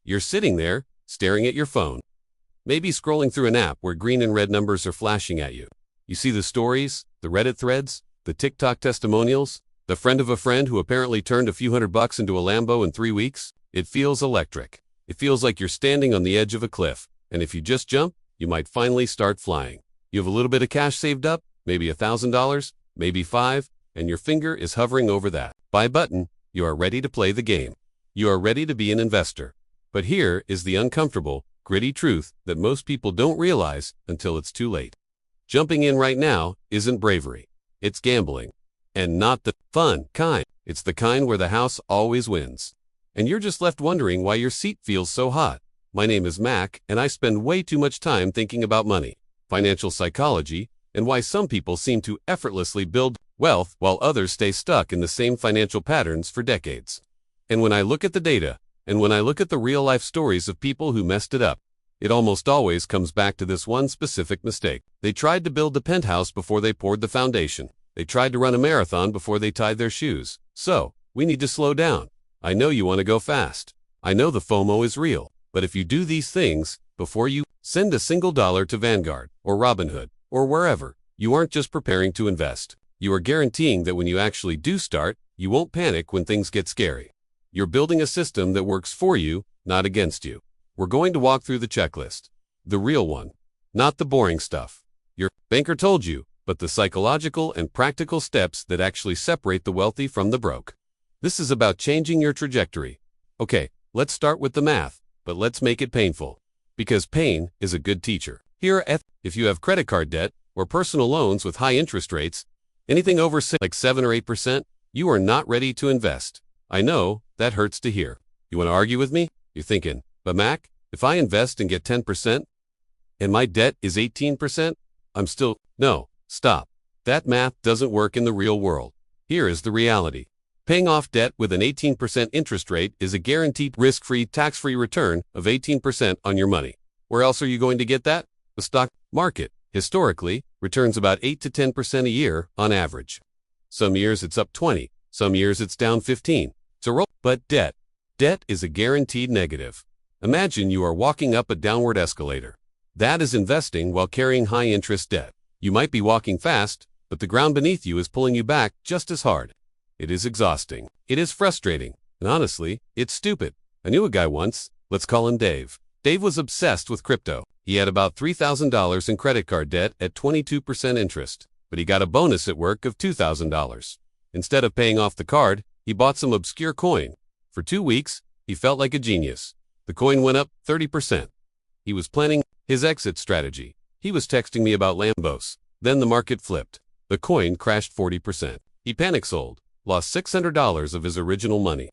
You're sitting there, staring at your phone. Maybe scrolling through an app where green and red numbers are flashing at you. You see the stories, the Reddit threads, the TikTok testimonials, the friend of a friend who apparently turned a few $100 into a Lambo in 3 weeks. It feels electric. It feels like you're standing on the edge of a cliff, and if you just jump, you might finally start flying. You have a little bit of cash saved up, maybe $1,000, maybe $5, and your finger is hovering over that buy button. You are ready to play the game. You are ready to be an investor. But here is the uncomfortable, gritty truth that most people don't realize until it's too late. Jumping in right now isn't bravery. It's gambling. And not the fun kind. It's the kind where the house always wins. And you're just left wondering why your seat feels so hot. My name is Mac, and I spend way too much time thinking about money, financial psychology, and why some people seem to effortlessly build wealth while others stay stuck in the same financial patterns for decades. And when I look at the data, and when I look at the real-life stories of people who messed it up, it almost always comes back to this one specific mistake. They tried to build the penthouse before they poured the foundation. They tried to run a marathon before they tied their shoes. So, we need to slow down. I know you want to go fast. I know the FOMO is real. But if you do these things before you send a single dollar to Vanguard or Robinhood or wherever, you aren't just preparing to invest. You are guaranteeing that when you actually do start, you won't panic when things get scary. You're building a system that works for you, not against you. We're going to walk through the checklist. The real one. Not the boring stuff your banker told you, but the psychological and practical steps that actually separate the wealthy from the broke. This is about changing your trajectory. Okay, let's start with the math, but let's make it painful. Because pain is a good teacher. Here at if you have credit card debt or personal loans with high interest rates, anything over like 7 or 8%, you are not ready to invest. I know, that hurts to hear. You want to argue with me? You're thinking, but Mac, if I invest and get 10% and my debt is 18%, I'm still, no, stop. That math doesn't work in the real world. Here is the reality. Paying off debt with an 18% interest rate is a guaranteed risk-free, tax-free return of 18% on your money. Where else are you going to get that? The stock market, historically, returns about 8 to 10% a year on average. Some years it's up 20, some years it's down 15. But debt is a guaranteed negative. Imagine you are walking up a downward escalator. That is investing while carrying high-interest debt. You might be walking fast, but the ground beneath you is pulling you back just as hard. It is exhausting. It is frustrating. And honestly, it's stupid. I knew a guy once, let's call him Dave. Dave was obsessed with crypto. He had about $3,000 in credit card debt at 22% interest, but he got a bonus at work of $2,000. Instead of paying off the card, he bought some obscure coin. For 2 weeks, he felt like a genius. The coin went up 30%. He was planning his exit strategy. He was texting me about Lambos. Then the market flipped. The coin crashed 40%. He panic sold, lost $600 of his original money,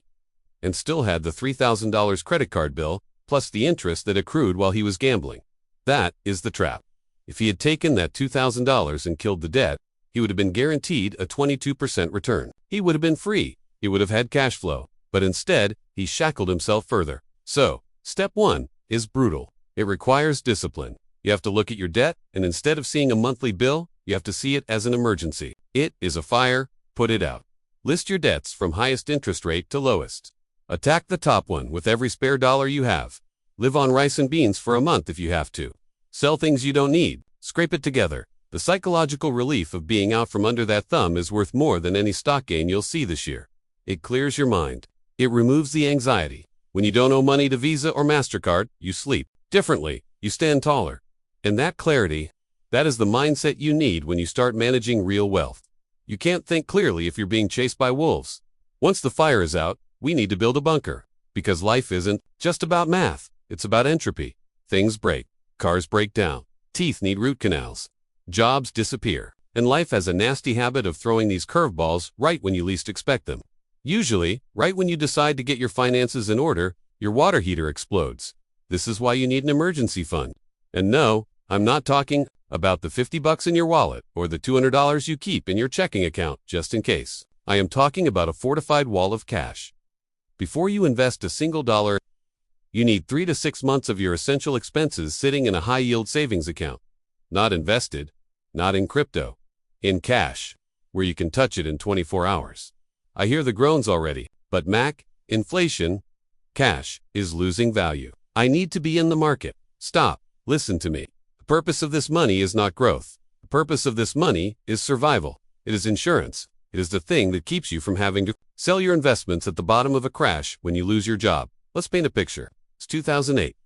and still had the $3,000 credit card bill, plus the interest that accrued while he was gambling. That is the trap. If he had taken that $2,000 and killed the debt, he would have been guaranteed a 22% return. He would have been free. He would have had cash flow. But instead, he shackled himself further. So, step 1 is brutal. It requires discipline. You have to look at your debt, and instead of seeing a monthly bill, you have to see it as an emergency. It is a fire, put it out. List your debts from highest interest rate to lowest. Attack the top one with every spare dollar you have. Live on rice and beans for a month if you have to. Sell things you don't need. Scrape it together. The psychological relief of being out from under that thumb is worth more than any stock gain you'll see this year. It clears your mind. It removes the anxiety. When you don't owe money to Visa or MasterCard, you sleep differently. You stand taller. And that clarity, that is the mindset you need when you start managing real wealth. You can't think clearly if you're being chased by wolves. Once the fire is out, we need to build a bunker. Because life isn't just about math. It's about entropy. Things break. Cars break down. Teeth need root canals. Jobs disappear. And life has a nasty habit of throwing these curveballs right when you least expect them. Usually, right when you decide to get your finances in order, your water heater explodes. This is why you need an emergency fund. And no, I'm not talking about the $50 in your wallet or the $200 you keep in your checking account just in case. I am talking about a fortified wall of cash. Before you invest a single dollar, you need 3 to 6 months of your essential expenses sitting in a high-yield savings account. Not invested, not in crypto, in cash, where you can touch it in 24 hours. I hear the groans already, but Mac, inflation, Cash is losing value. I need to be in the market. Stop. Listen to me. The purpose of this money is not growth. The purpose of this money is survival. It is insurance. It is the thing that keeps you from having to sell your investments at the bottom of a crash when you lose your job. Let's paint a picture. It's 2008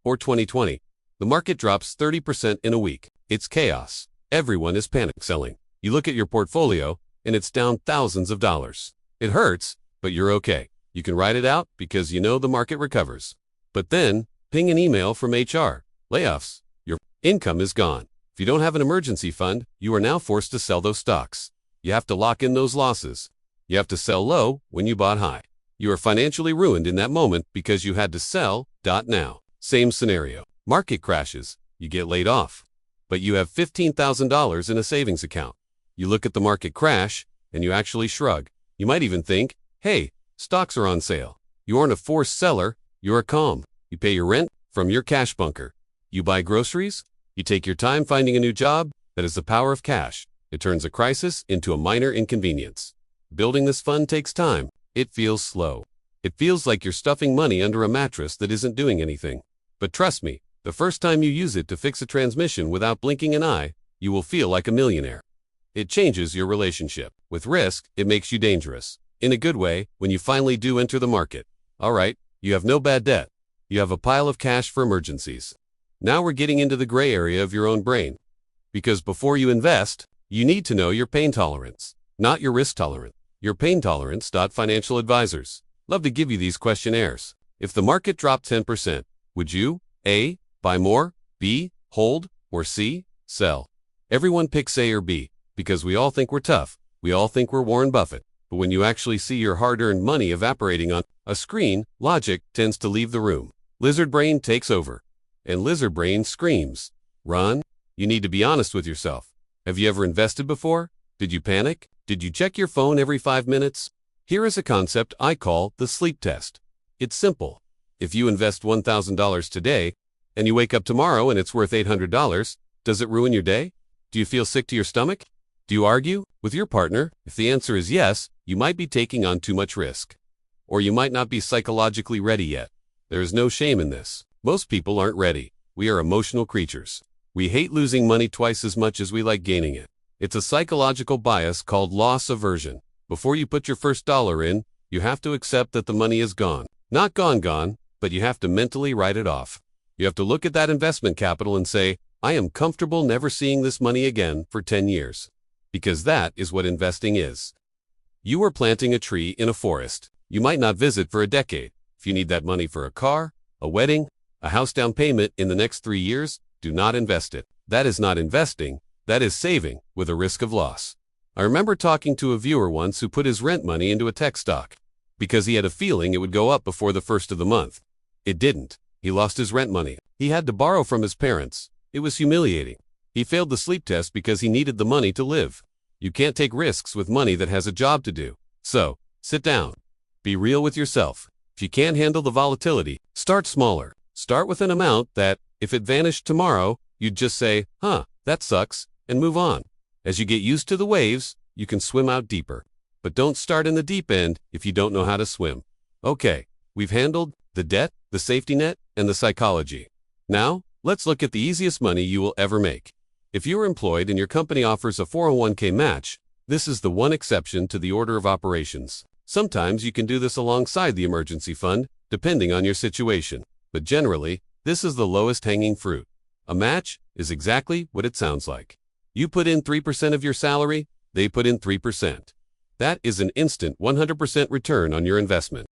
or 2020. The market drops 30% in a week. It's chaos. Everyone is panic selling. You look at your portfolio and it's down thousands of dollars. It hurts, but you're okay. You can ride it out because you know the market recovers. But then, ping an email from HR. Layoffs. Your income is gone. If you don't have an emergency fund, you are now forced to sell those stocks. You have to lock in those losses. You have to sell low when you bought high. You are financially ruined in that moment because you had to sell. Now. Same scenario. Market crashes. You get laid off. But you have $15,000 in a savings account. You look at the market crash and you actually shrug. You might even think, hey, stocks are on sale. You aren't a forced seller. You're calm. You pay your rent from your cash bunker. You buy groceries. You take your time finding a new job. That is the power of cash. It turns a crisis into a minor inconvenience. Building this fund takes time. It feels slow. It feels like you're stuffing money under a mattress that isn't doing anything. But trust me, the first time you use it to fix a transmission without blinking an eye, you will feel like a millionaire. It changes your relationship. With risk, it makes you dangerous. In a good way, when you finally do enter the market. All right, you have no bad debt. You have a pile of cash for emergencies. Now we're getting into the gray area of your own brain. Because before you invest, you need to know your pain tolerance, not your risk tolerance. Your pain tolerance. Financial advisors. Love to give you these questionnaires. If the market dropped 10%, would you A. Buy more, B. Hold, or C. Sell? Everyone picks A or B because we all think we're tough. We all think we're Warren Buffett. But when you actually see your hard-earned money evaporating on a screen, logic tends to leave the room. Lizard brain takes over. And lizard brain screams, run. You need to be honest with yourself. Have you ever invested before? Did you panic? Did you check your phone every 5 minutes? Here is a concept I call the sleep test. It's simple. If you invest $1,000 today, and you wake up tomorrow and it's worth $800, does it ruin your day? Do you feel sick to your stomach? Do you argue with your partner? If the answer is yes, you might be taking on too much risk. Or you might not be psychologically ready yet. There is no shame in this. Most people aren't ready. We are emotional creatures. We hate losing money twice as much as we like gaining it. It's a psychological bias called loss aversion. Before you put your first dollar in, you have to accept that the money is gone. Not gone, but you have to mentally write it off. You have to look at that investment capital and say, I am comfortable never seeing this money again for 10 years. Because that is what investing is. You are planting a tree in a forest. You might not visit for a decade. If you need that money for a car, a wedding, a house down payment in the next 3 years, do not invest it. That is not investing. That is saving with a risk of loss. I remember talking to a viewer once who put his rent money into a tech stock because he had a feeling it would go up before the first of the month. It didn't. He lost his rent money. He had to borrow from his parents. It was humiliating. He failed the sleep test because he needed the money to live. You can't take risks with money that has a job to do. So, sit down. Be real with yourself. If you can't handle the volatility, start smaller. Start with an amount that, if it vanished tomorrow, you'd just say, that sucks, and move on. As you get used to the waves, you can swim out deeper. But don't start in the deep end if you don't know how to swim. Okay, we've handled the debt, the safety net, and the psychology. Now, let's look at the easiest money you will ever make. If you're employed and your company offers a 401k match, this is the one exception to the order of operations. Sometimes you can do this alongside the emergency fund, depending on your situation. But generally, this is the lowest hanging fruit. A match is exactly what it sounds like. You put in 3% of your salary, they put in 3%. That is an instant 100% return on your investment.